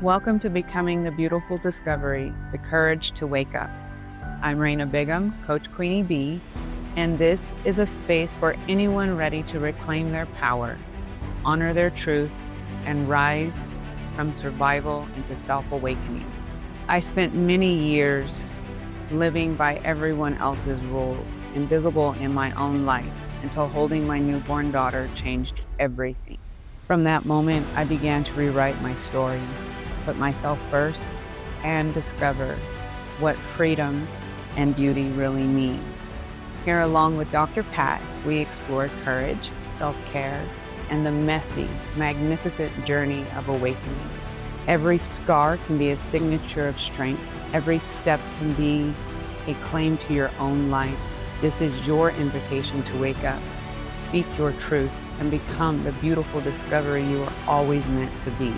Welcome to Becoming the Beautiful Discovery, the Courage to Wake Up. I'm Renia Bigham, Coach Queenie B, and this is a space for anyone ready to reclaim their power, honor their truth, and rise from survival into self-awakening. I spent many years living by everyone else's rules, invisible in my own life, until holding my newborn daughter changed everything. From that moment, I began to rewrite my story, put myself first, and discover what freedom and beauty really mean. Here, along with Dr. Pat, we explore courage, self-care, and the messy, magnificent journey of awakening. Every scar can be a signature of strength. Every step can be a claim to your own life. This is your invitation to wake up, speak your truth, and become the beautiful discovery you are always meant to be.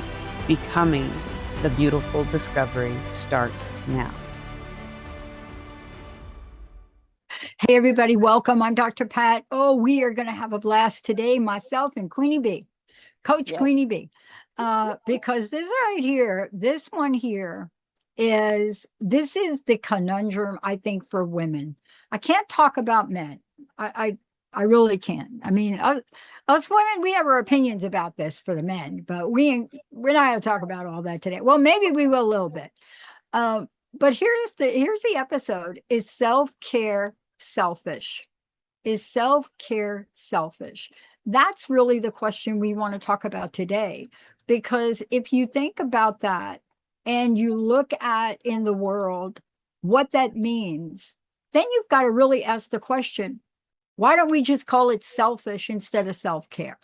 Becoming the beautiful discovery starts now. Hey, everybody, welcome. I'm Dr. Pat. Oh, we are going to have a blast today, myself and Queenie B, Coach Queenie B, because this right here, this one here this is the conundrum, I think, for women. I can't talk about men. I really can't. I mean, us women, we have our opinions about this for the men, but we're not going to talk about all that today. Well, maybe we will a little bit. But here's the episode. Is self-care selfish? Is self-care selfish? That's really the question we want to talk about today, because if you think about that and you look at in the world what that means, then you've got to really ask the question, why don't we just call it selfish instead of self-care?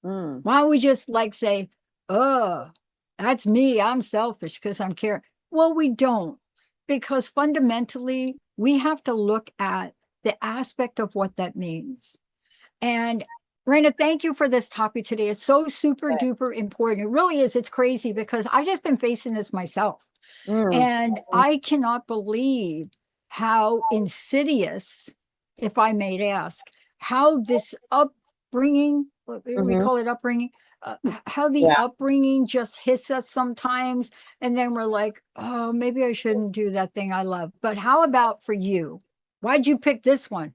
Why don't we just say, oh, that's me, I'm selfish because I'm caring? Well, we don't, because fundamentally we have to look at the aspect of what that means. And Rena, thank you for this topic today. It's so super duper important. It really is. It's crazy because I've just been facing this myself. And I cannot believe how insidious, if I may ask, how this upbringing, we call it upbringing, how the upbringing just hits us sometimes. And then we're like, oh, maybe I shouldn't do that thing I love. But how about for you? Why'd you pick this one?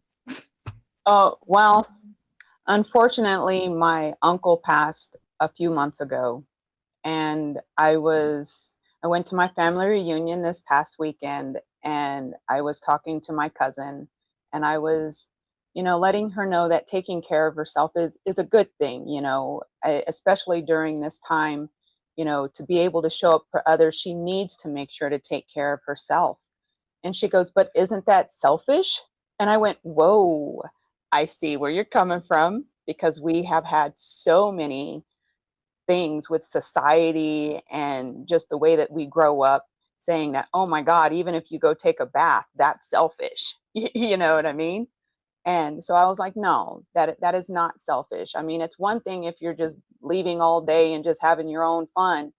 Oh, well, unfortunately, my uncle passed a few months ago, and I went to my family reunion this past weekend, and I was talking to my cousin, and I was, letting her know that taking care of herself is a good thing, especially during this time, to be able to show up for others. She needs to make sure to take care of herself. And she goes, but isn't that selfish? And I went, whoa, I see where you're coming from, because we have had so many things with society and just the way that we grow up saying that, oh my God, even if you go take a bath, that's selfish. You know what I mean? And so I was like, no, that is not selfish. I mean, it's one thing if you're just leaving all day and just having your own fun,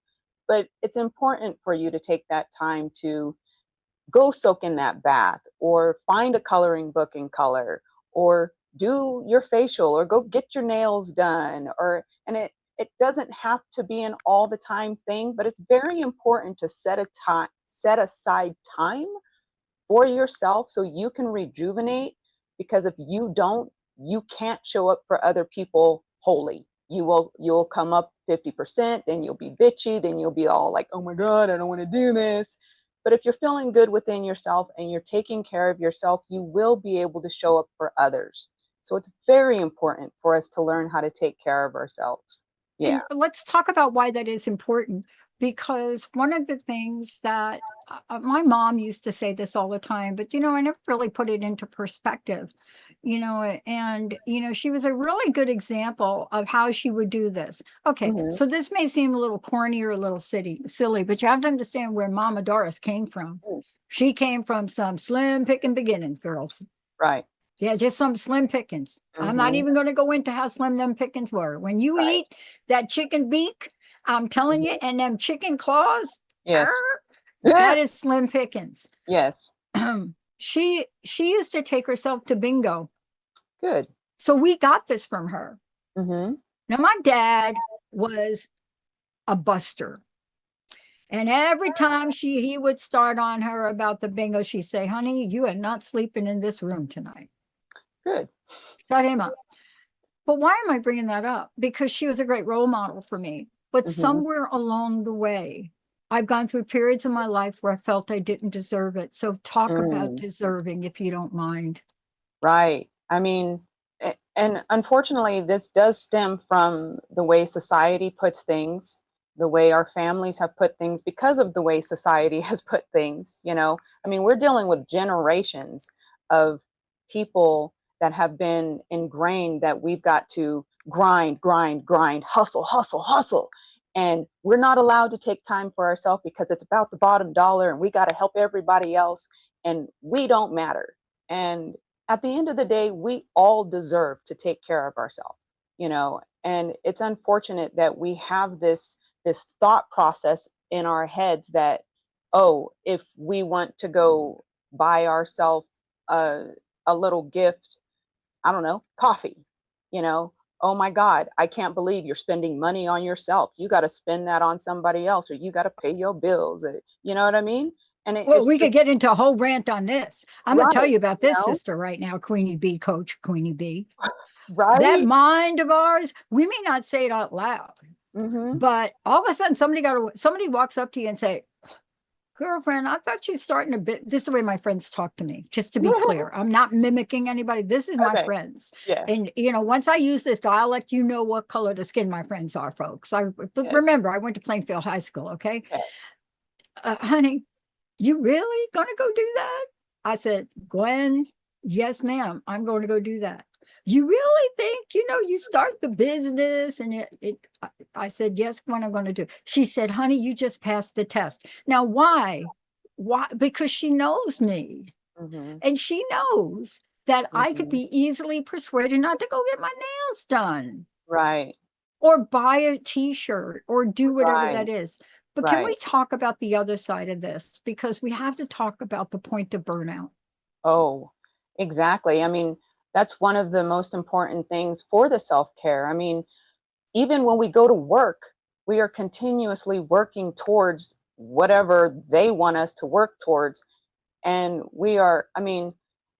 but it's important for you to take that time to go soak in that bath, or find a coloring book and color, or do your facial, or go get your nails done, and it doesn't have to be an all the time thing, but it's very important to set aside time for yourself so you can rejuvenate, because if you don't, you can't show up for other people wholly. You'll come up 50%, then you'll be bitchy, then you'll be all like, oh my God, I don't want to do this. But if you're feeling good within yourself and you're taking care of yourself, you will be able to show up for others. So it's very important for us to learn how to take care of ourselves. Yeah. And let's talk about why that is important, because one of the things that my mom used to say this all the time, but, I never really put it into perspective, and, she was a really good example of how she would do this. Okay, so this may seem a little corny or a little silly, but you have to understand where Mama Doris came from. She came from some slim picking beginnings, girls. Right. Yeah, just some slim pickings. I'm not even going to go into how slim them pickings were. When you eat that chicken beak, I'm telling you, and them chicken claws, yes, that is slim pickings. Yes. She used to take herself to bingo. Good. So we got this from her. Now, my dad was a buster. And every time he would start on her about the bingo, she'd say, honey, you are not sleeping in this room tonight. Good. Shut him up. But why am I bringing that up? Because she was a great role model for me. But somewhere along the way, I've gone through periods of my life where I felt I didn't deserve it. So talk about deserving, if you don't mind. Right. I mean, and unfortunately, this does stem from the way society puts things, the way our families have put things, because of the way society has put things, you know. I mean, we're dealing with generations of people that have been ingrained that we've got to grind, grind, grind, hustle, hustle, hustle. And we're not allowed to take time for ourselves because it's about the bottom dollar and we got to help everybody else and we don't matter. And at the end of the day, we all deserve to take care of ourselves, you know, and it's unfortunate that we have this thought process in our heads that, oh, if we want to go buy ourselves a little gift, I don't know, coffee, you know, oh my God, I can't believe you're spending money on yourself. You got to spend that on somebody else, or you got to pay your bills, or, you know what I mean? And Well, it's we could just get into a whole rant on this. I'm going to tell right, you about you this know, sister right now, Queenie B, Coach Queenie B. That right? mind of ours, we may not say it out loud, Mm-hmm. but all of a sudden somebody walks up to you and say, girlfriend, I thought you starting a bit. This is the way my friends talk to me, just to be clear. I'm not mimicking anybody. This is my Okay. friends. Yeah. And, once I use this dialect, you know what color the skin my friends are, folks. Yes. Remember, I went to Plainfield High School, okay? Okay. Honey, you really going to go do that? I said, Gwen, yes, ma'am, I'm going to go do that. You really think, you start the business and I said, yes, Gwen, I'm going to do. She said, honey, you just passed the test. Now, why? Why? Because she knows me Mm-hmm. and she knows that I could Mm-hmm. be easily persuaded not to go get my nails done Right. or buy a t-shirt or do whatever Right. that is. But can we Right. talk about the other side of this? Because we have to talk about the point of burnout. Oh, exactly. I mean, that's one of the most important things for the self-care. I mean, even when we go to work, we are continuously working towards whatever they want us to work towards. And we are, I mean,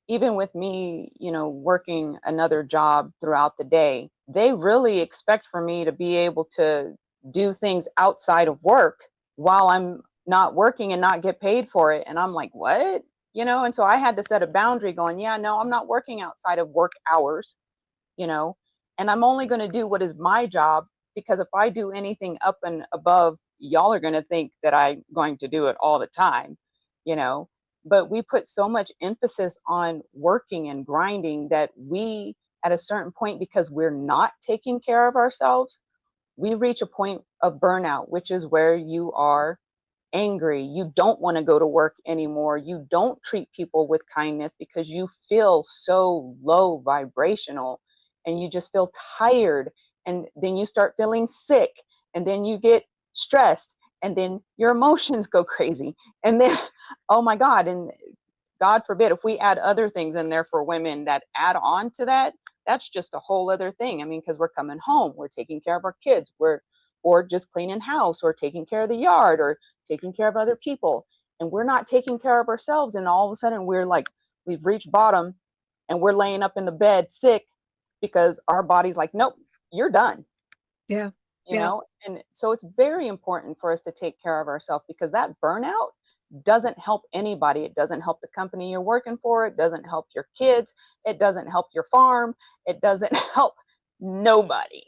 even with me, you know, working another job throughout the day, they really expect for me to be able to do things outside of work while I'm not working and not get paid for it. And I'm like, what? You know, and so I had to set a boundary going, yeah, no, I'm not working outside of work hours, you know, and I'm only going to do what is my job because if I do anything up and above, y'all are going to think that I'm going to do it all the time, you know. But we put so much emphasis on working and grinding that we, at a certain point, because we're not taking care of ourselves, we reach a point of burnout, which is where you are angry. You don't want to go to work anymore. You don't treat people with kindness because you feel so low vibrational and you just feel tired. And then you start feeling sick and then you get stressed and then your emotions go crazy. And then, oh my God. And God forbid, if we add other things in there for women that add on to that, that's just a whole other thing. I mean, because we're coming home, we're taking care of our kids, or just cleaning house, or taking care of the yard, or taking care of other people, and we're not taking care of ourselves. And all of a sudden, we're like, we've reached bottom, and we're laying up in the bed sick because our body's like, nope, you're done. Yeah. You Yeah. know, and so it's very important for us to take care of ourselves because that burnout doesn't help anybody. It doesn't help the company you're working for. It doesn't help your kids. It doesn't help your farm. It doesn't help nobody,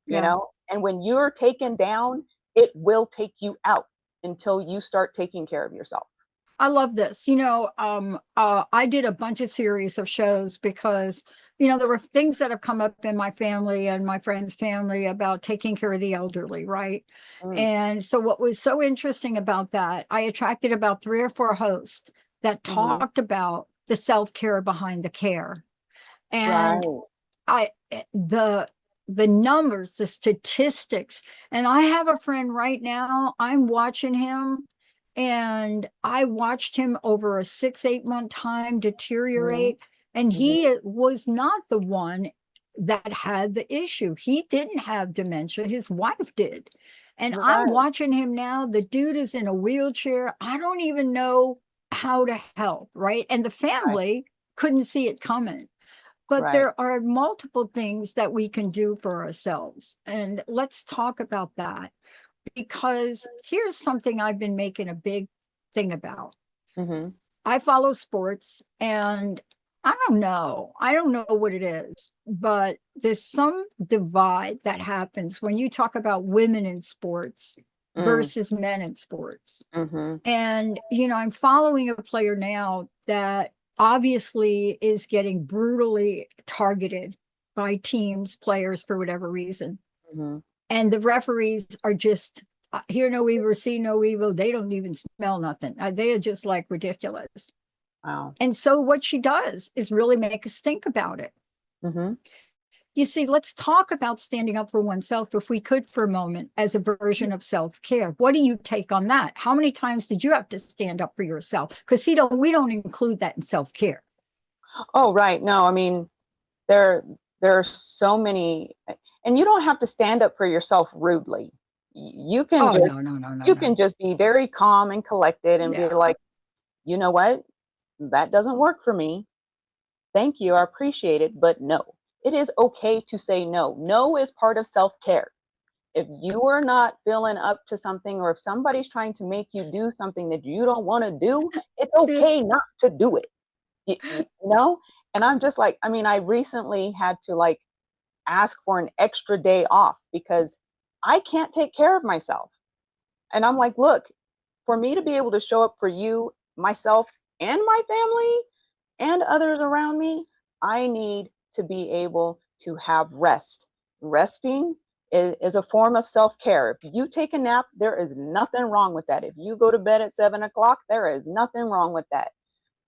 you Yeah. know? And when you're taken down, it will take you out until you start taking care of yourself. I love this. I did a bunch of series of shows because, there were things that have come up in my family and my friend's family about taking care of the elderly, right? Mm, And so what was so interesting about that, I attracted about 3 or 4 hosts that mm-hmm. talked about the self-care behind the care. And Right. the numbers, the statistics, and I have a friend right now, I'm watching him and I watched him over a 6, 8 month time Mm-hmm. deteriorate. And Mm-hmm. he was not the one that had the issue. He didn't have dementia, his wife did. And I'm Right. watching him now. The dude is in a wheelchair. I don't even know how to help, right? And the Right. family couldn't see it coming. But Right. there are multiple things that we can do for ourselves. And let's talk about that, because here's something I've been making a big thing about. Mm-hmm. I follow sports, and I don't know. I don't know what it is, but there's some divide that happens when you talk about women in sports Mm. versus men in sports. Mm-hmm. And, I'm following a player now that obviously is getting brutally targeted by teams, players, for whatever reason. Mm-hmm. And the referees are just hear no evil, see no evil. They don't even smell nothing. They are just like ridiculous. Wow. And so what she does is really make us think about it. Mm-hmm. You see, let's talk about standing up for oneself, if we could, for a moment, as a version of self-care. What do you take on that? How many times did you have to stand up for yourself? Because we don't include that in self-care. Oh, right. No, I mean, there there are so many, and you don't have to stand up for yourself rudely. You can Oh, no, just no, no, no, you can no. just be very calm and collected and be Yeah, like, you know what? That doesn't work for me. Thank you. I appreciate it, but no. It is okay to say no. No is part of self-care. If you are not feeling up to something, or if somebody's trying to make you do something that you don't want to do, it's okay not to do it. You know? And I'm just like, I mean, I recently had to like ask for an extra day off because I can't take care of myself. And I'm like, look, for me to be able to show up for you, myself, and my family and others around me, I need to be able to have rest. Resting is a form of self care. If you take a nap, there is nothing wrong with that. If you go to bed at 7 o'clock, there is nothing wrong with that.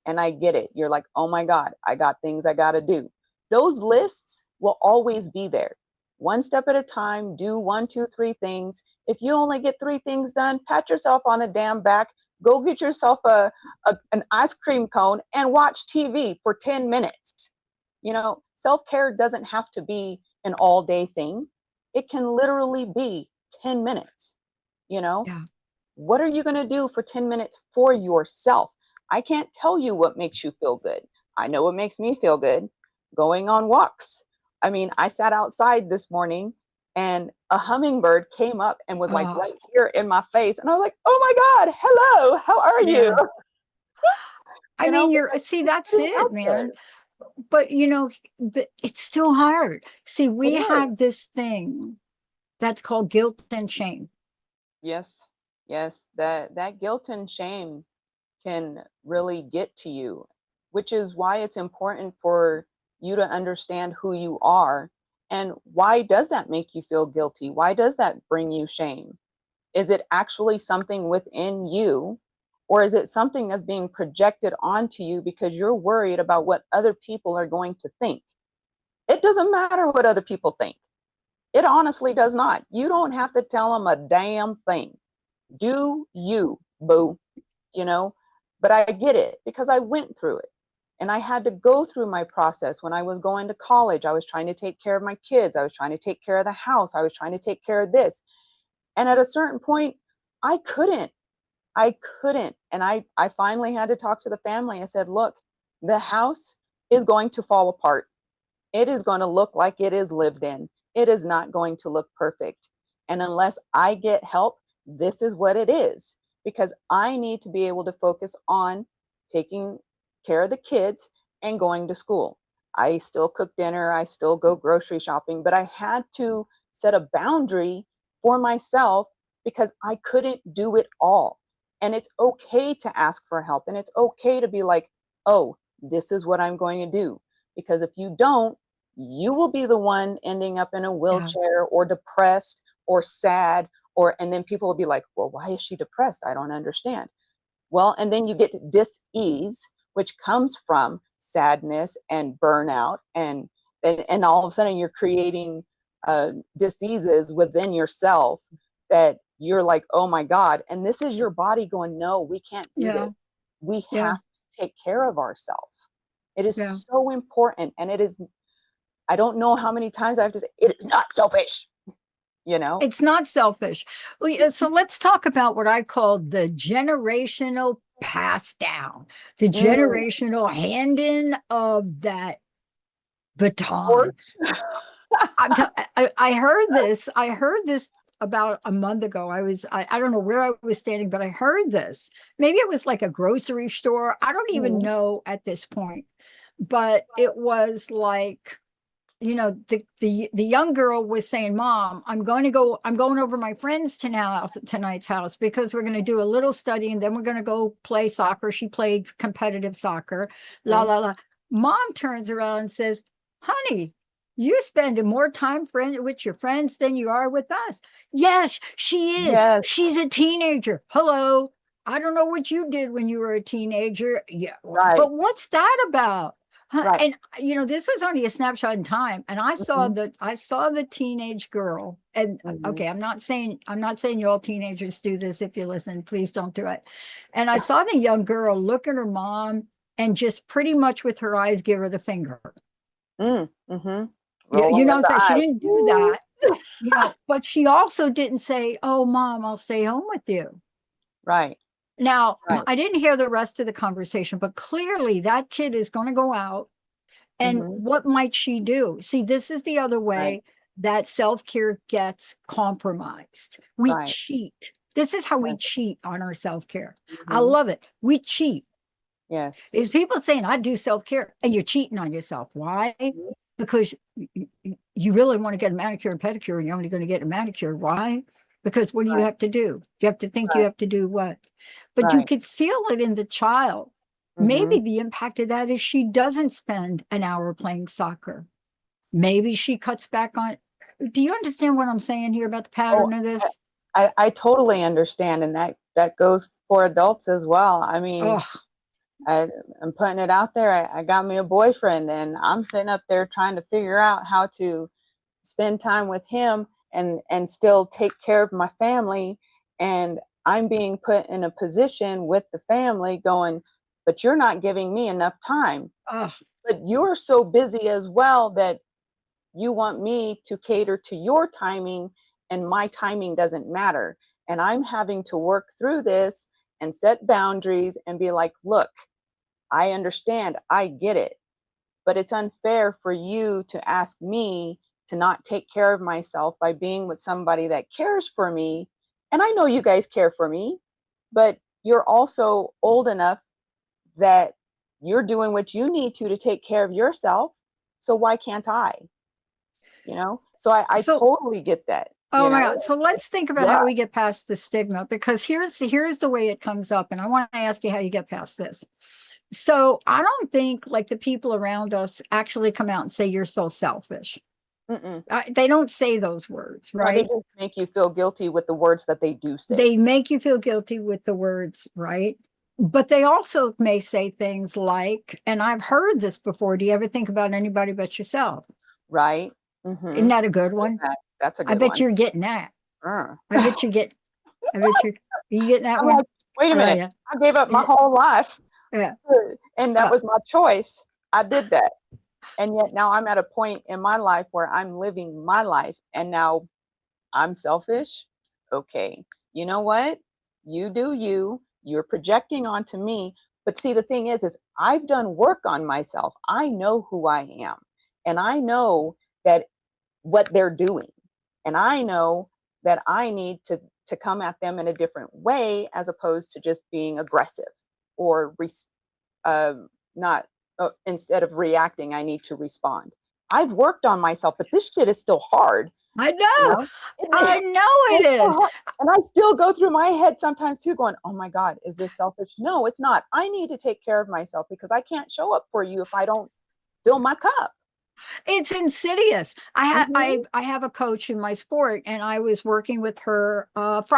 And I get it. You're like, oh my God, I got things I got to do. Those lists will always be there. One step at a time, do one, two, three things. If you only get three things done, pat yourself on the damn back. Go get yourself an ice cream cone and watch TV for 10 minutes. Self care doesn't have to be an all day thing, it can literally be 10 minutes. You know, yeah, what are you going to do for 10 minutes for yourself? I can't tell you what makes you feel good. I know what makes me feel good: going on walks. I mean, I sat outside this morning and a hummingbird came up and was like oh, right here in my face. And I was like, oh my God, hello, how are you? yeah. I mean, see, that's Getting it, out there. man. But it's still hard. See, It we is. have this thing that's called guilt and shame. Yes. Yes. That guilt and shame can really get to you, which is why it's important for you to understand who you are. And why does that make you feel guilty? Why does that bring you shame? Is it actually something within you, or is it something that's being projected onto you because you're worried about what other people are going to think? It doesn't matter what other people think. It honestly does not. You don't have to tell them a damn thing. Do you, boo? you know but I get it because I went through it, and I had to go through my process. When I was going to college, I was trying to take care of my kids, I was trying to take care of the house, I was trying to take care of this, and at a certain point I couldn't, and I finally had to talk to the family. I said, look, the house is going to fall apart. It is going to look like it is lived in. It is not going to look perfect. And unless I get help, this is what it is, because I need to be able to focus on taking care of the kids and going to school. I still cook dinner, I still go grocery shopping, but I had to set a boundary for myself because I couldn't do it all. And it's okay to ask for help, and it's okay to be like, oh, this is what I'm going to do. Because if you don't, you will be the one ending up in a Yeah, wheelchair or depressed or sad, and then people will be like, well, why is she depressed? I don't understand. Well, and then you get dis-ease, which comes from sadness and burnout, and all of a sudden you're creating diseases within yourself that you're like, oh my God. And this is your body going, no, we can't do yeah, this. We yeah, have to take care of ourselves. It is yeah. so important. And it is, I don't know how many times I have to say, it is not selfish. you know? It's not selfish. So let's talk about what I call the generational pass down, the Mm, generational hand in of that baton. torch. I heard this. I heard this about a month ago. I don't know where I was standing, but I heard this. Maybe it was like a grocery store. I don't even Mhm. know at this point. But it was like, the young girl was saying, "Mom, I'm going over my friends tonight's house because we're going to do a little study and then we're going to go play soccer." She played competitive soccer. La Mhm. la la. Mom turns around and says, "Honey, you're spending more time with your friends than you are with us." Yes, she is. Yes, She's a teenager. Hello. I don't know what you did when you were a teenager. Yeah, right, but what's that about? Huh, right. and this was only a snapshot in time, and Mhm, I saw the teenage girl. And mhm. okay, I'm not saying you all teenagers do this. If you listen, please don't do it. And I saw the young girl look at her mom and just pretty much with her eyes give her the finger. Mhm. You, Rolling you know of what I'm the saying? She eyes. didn't do Woo. that, but she also didn't say, "Oh, mom, I'll stay home with you." Right, Now, right. I didn't hear the rest of the conversation, but clearly that kid is going to go out. And Mhm. what might she do? See, this is the other Right, way that self-care gets compromised. We right, cheat. This is how we right. cheat on our self-care. I Mhm. love it. We cheat. Yes. Is people saying, "I do self-care," and you're cheating on yourself. Why? Mhm. Because you really want to get a manicure and pedicure and you're only going to get a manicure. Why? Because what do you Right, have to do? You have to think you right, have to do what? But you right. could feel it in the child. Mhm. Maybe the impact of that is she doesn't spend an hour playing soccer. Maybe she cuts back on. Do you understand what I'm saying here about the Oh, pattern of I this? I totally understand, and that goes for adults as well. I mean, Oh, I, I'm putting it out there. I got me a boyfriend, and I'm sitting up there trying to figure out how to spend time with him and still take care of my family. And I'm being put in a position with the family, going, but you're not giving me enough time. oh, But you're so busy as well that you want me to cater to your timing, and my timing doesn't matter. And I'm having to work through this and set boundaries and be like, look, I understand, I get it, but it's unfair for you to ask me to not take care of myself by being with somebody that cares for me. And I know you guys care for me, but you're also old enough that you're doing what you need to take care of yourself. So why can't I? So I so totally get that. oh my God. So It's let's think about how rough. we get past the stigma, because here's the way it comes up. And I want to ask you how you get past this. So I don't think like the people around us actually come out and say you're so selfish. Mm-mm. They don't say those words, No, they right? just make you feel guilty with the words that they do say. They make you feel guilty with the words, right? But they also may say things like, and I've heard this before, do you ever think about anybody but yourself? Right? Isn't Mm-hmm. that a good one? That's a I good bet one. you're getting that. Uh. I bet you get, I bet you getting that I'm one? like, wait a Oh, minute. yeah. I gave up my Yeah. whole life, Yeah. and that Uh, was my choice. I did that. And yet now I'm at a point in my life where I'm living my life, and now I'm selfish. Okay. You know what? You do you. You're projecting onto me. But see, the thing is I've done work on myself. I know who I am. And I know that what they're doing. And I know that I need to come at them in a different way as opposed to just being aggressive or uh, not instead of reacting, I need to respond. I've worked on myself, but this shit is still hard. I You know. know, I it, know it it's so is. hard. And I still go through my head sometimes too, going, "Oh my God, is this selfish?" No, it's not. I need to take care of myself because I can't show up for you if I don't fill my cup. It's insidious. Mm-hmm. I have a coach in my sport, and I was working with her last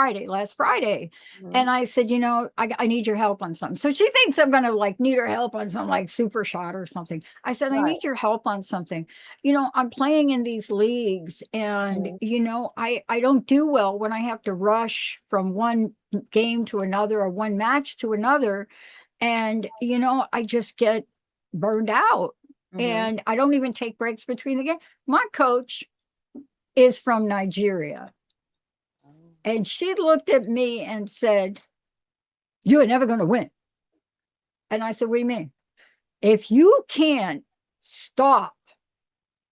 Friday. Mm-hmm. And I said, I need your help on something. So she thinks I'm gonna like need her help on some like super shot or something. I said, I Right. need your help on something. I'm playing in these leagues, and Mm-hmm. I don't do well when I have to rush from one game to another or one match to another. And I just get burned out, Mm-hmm. and I don't even take breaks between the games. My coach is from Nigeria. And she looked at me and said, "You are never going to win." And I said, "What do you mean?" "If you can't stop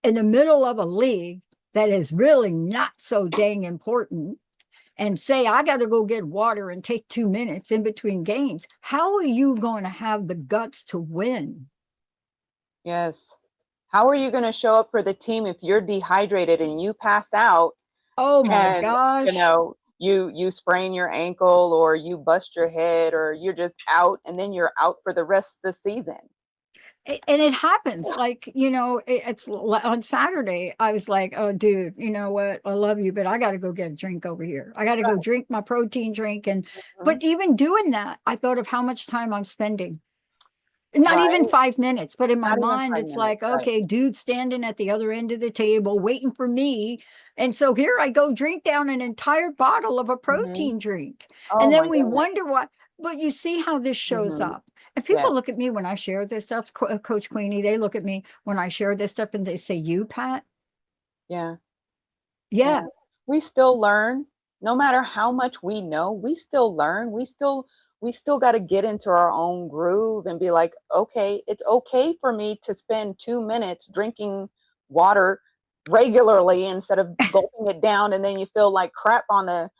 in the middle of a league that is really not so dang important and say, I got to go get water and take 2 minutes in between games, how are you going to have the guts to win?" Yes. How are you going to show up for the team if you're dehydrated and you pass out Oh my and, gosh. you sprain your ankle or you bust your head or you're just out and then you're out for the rest of the season? And it happens, like, it's on Saturday. I was like, "Oh, dude, you know what? I love you, but I got to go get a drink over here. I got to go Right. drink my protein drink." And, Mhm. but even doing that, I thought of how much time I'm spending. Not even Right. 5 minutes, but in my Not even mind, 5 it's minutes. like, Right. okay, dude standing at the other end of the table waiting for me. And so here I go, drink down an entire bottle of a Mhm. protein drink. And Oh my then we goodness. wonder what, but you see how this shows Mhm. up. And people Yes. look at me when I share this stuff, Coach Queenie, they look at me when I share this stuff and they say, "You, Pat?" Yeah. Yeah. Yeah. We still learn. No matter how much we know, we still learn. We still got to get into our own groove and be like, okay, it's okay for me to spend 2 minutes drinking water regularly instead of gulping it down and then you feel like crap on the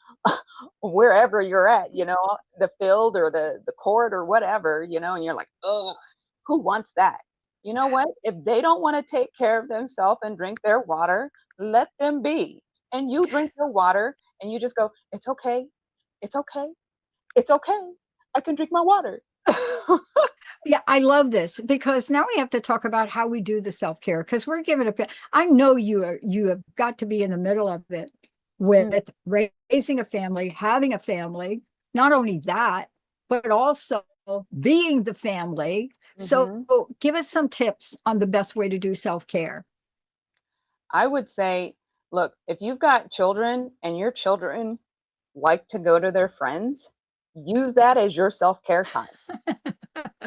wherever you're at, the field or the court or whatever, and you're like, ugh, who wants that? You know what? If they don't want to take care of themselves and drink their water, let them be. And you drink your water and you just go, it's okay. It's okay. It's okay. I can drink my water. Yeah, I love this because now we have to talk about how we do the self-care because we're giving a I know you have got to be in the middle of it Mm, with raising a family, having a family, not only that, but also being the family. So mhm. give us some tips on the best way to do self-care. I would say, look, if you've got children and your children like to go to their friends, use that as your self care time.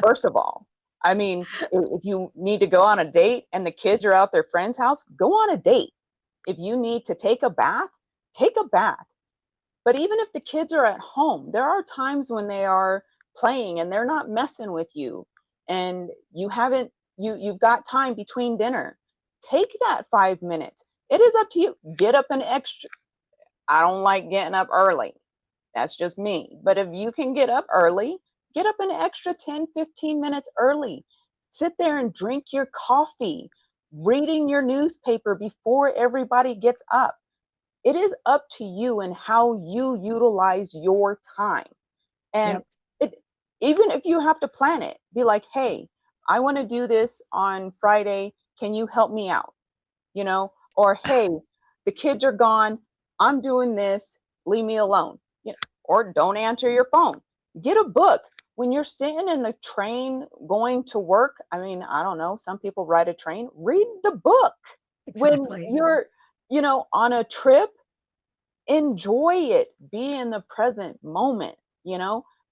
First of all, I mean, if you need to go on a date and the kids are out their friend's house, go on a date. If you need to take a bath, take a bath. But even if the kids are at home, there are times when they are playing and they're not messing with you and you've got time between dinner. Take that 5 minutes. It is up to you. Get up an extra. I don't like getting up early. That's just me. But if you can get up early, get up an extra 10, 15 minutes early. Sit there and drink your coffee, reading your newspaper before everybody gets up. It is up to you and how you utilize your time. And Yep. it, even if you have to plan it, be like, hey, I want to do this on Friday. Can you help me out? Or hey, the kids are gone. I'm doing this. Leave me alone. Or don't answer your phone. Get a book. When you're sitting in the train going to work, I mean, I don't know, some people ride a train, read the book. When Exactly. you're, on a trip, enjoy it. Be in the present moment,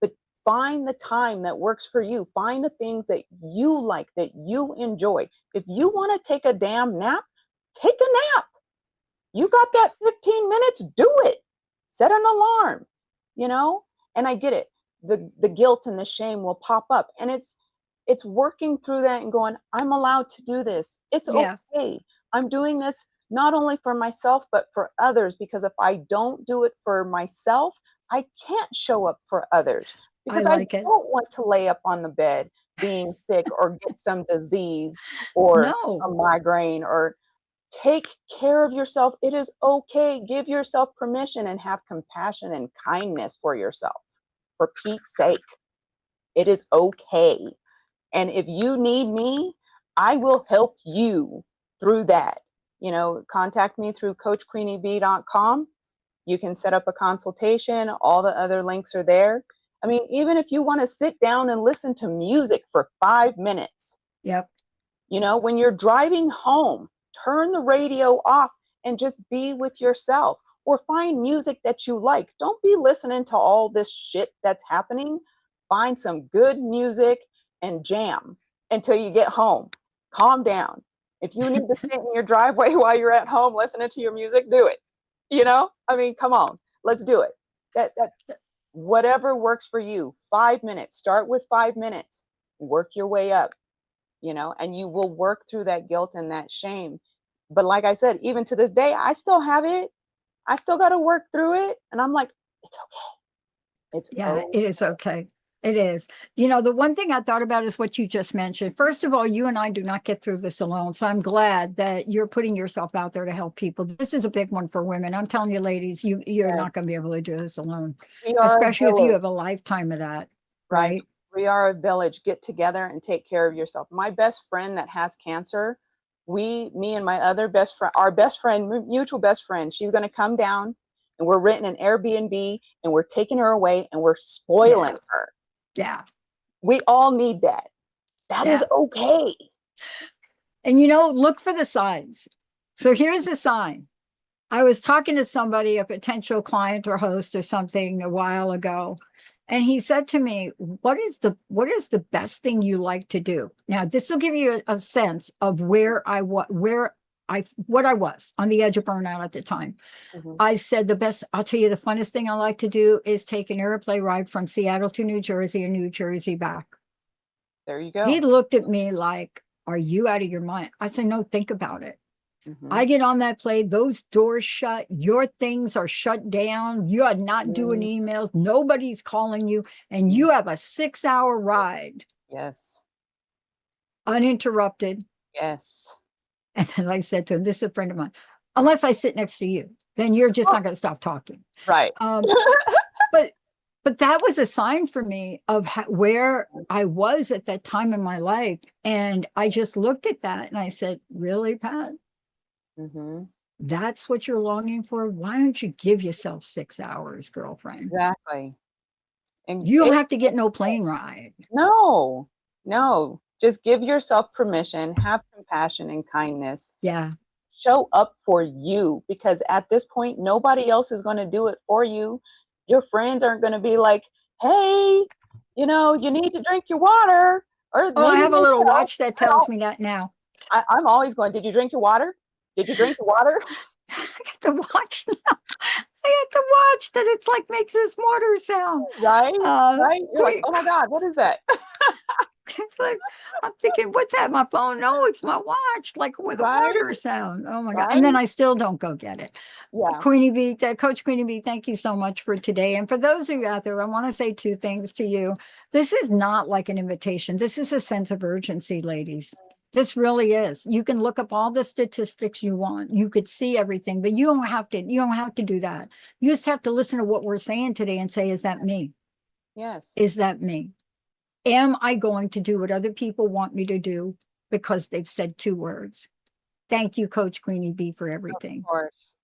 but find the time that works for you. Find the things that you like, that you enjoy. If you want to take a damn nap, take a nap. You got that 15 minutes, do it. Set an alarm, you know? And I get it. The guilt and the shame will pop up. And it's working through that and going, I'm allowed to do this. It's Yeah, okay. I'm doing this not only for myself, but for others. Because if I don't do it for myself, I can't show up for others I because I like it. don't want to lay up on the bed being sick or get some disease or a No, migraine or take care of yourself. It is okay. Give yourself permission and have compassion and kindness for yourself. For Pete's sake, it is okay. And if you need me, I will help you through that. Contact me through coachqueenieb.com. You can set up a consultation. All the other links are there. I mean, even if you want to sit down and listen to music for 5 minutes, yep. when you're driving home, turn the radio off and just be with yourself or find music that you like. Don't be listening to all this shit that's happening. Find some good music and jam until you get home. Calm down. If you need to sit in your driveway while you're at home listening to your music, do it. I mean, come on. let's do it. That whatever works for you. 5 minutes. Start with 5 minutes. Work your way up, and you will work through that guilt and that shame. But like I said, even to this day, I still have it. I still got to work through it. And I'm like, it's okay. Yeah, it is okay. It is. The one thing I thought about is what you just mentioned. First of all, you and I do not get through this alone. So I'm glad that you're putting yourself out there to help people. This is a big one for women. I'm telling you, ladies, you're Yes. not going to be able to do this alone, We are especially if you have a lifetime of that. Right. We are a village. Get together and take care of yourself. My best friend that has cancer, me and my other best friend, our best friend, mutual best friend, she's going to come down, and we're renting an Airbnb, and we're taking her away, and we're spoiling her. Yeah. We all need that. That is okay. And look for the signs. So here's a sign. I was talking to somebody, a potential client or host or something a while ago, and he said to me, what is the best thing you like to do? Now, this will give you a sense of what I was on the edge of burnout at the time. Mm-hmm. I said, I'll tell you, the funnest thing I like to do is take an airplane ride from Seattle to New Jersey and New Jersey back. There you go. He looked at me like, are you out of your mind? I said, no, think about it. Mm-hmm. I get on that plane, those doors shut, your things are shut down, you are not doing emails, nobody's calling you, and you have a 6-hour ride. Yes. Uninterrupted. Yes. And then I said to him, this is a friend of mine, unless I sit next to you, then you're just not going to stop talking. Right. But that was a sign for me of where I was at that time in my life. And I just looked at that and I said, really, Pat? Mm-hmm. That's what you're longing for? Why don't you give yourself 6 hours, girlfriend? Exactly. And you don't have to get no plane ride. No. Just give yourself permission, have compassion and kindness. Yeah. Show up for you, because at this point, nobody else is going to do it for you. Your friends aren't going to be like, hey, you need to drink your water. Or I have a little watch that tells me that now. I'm always going, did you drink your water? Did you drink the water? I got the watch now. I got the watch that it's like makes this water sound. Right? Right? You're like, oh my God, what is that? It's like, I'm thinking, what's that? My phone? No, it's my watch, like with a water sound. Oh my God. And then I still don't go get it. Yeah. Queenie B, Coach Queenie B, thank you so much for today. And for those of you out there, I want to say 2 things to you. This is not like an invitation. This is a sense of urgency, ladies. This really is. You can look up all the statistics you want. You could see everything, but you don't have to do that. You just have to listen to what we're saying today and say, is that me? Yes. Is that me? Am I going to do what other people want me to do because they've said 2 words? Thank you, Coach Queenie B, for everything.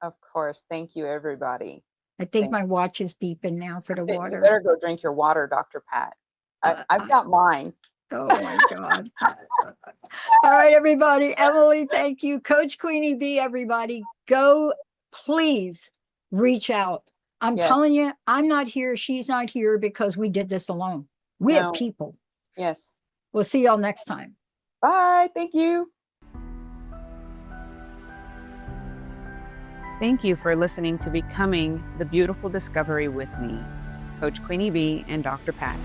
Of course. Thank you, everybody. I think my watch is beeping now for the water. You better go drink your water, Dr. Pat. I've got mine. Oh my God. All right, everybody. Emily, thank you. Coach Queenie B, everybody. Go, please reach out. I'm telling you, I'm not here. She's not here because we did this alone. We have people. Yes. We'll see y'all next time. Bye. Thank you. Thank you for listening to Becoming the Beautiful Discovery with me, Coach Queenie B and Dr. Pat.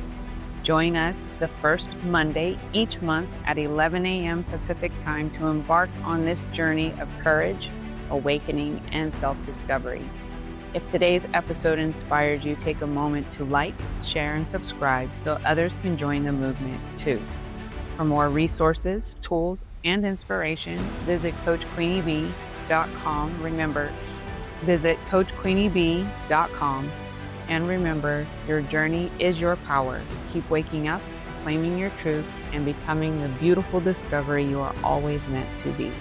Join us the first Monday each month at 11 a.m. Pacific time to embark on this journey of courage, awakening, and self-discovery. If today's episode inspired you, take a moment to like, share, and subscribe so others can join the movement too. For more resources, tools, and inspiration, visit CoachQueenieB.com. Remember, visit CoachQueenieB.com. And remember, your journey is your power. Keep waking up, claiming your truth, and becoming the beautiful discovery you are always meant to be.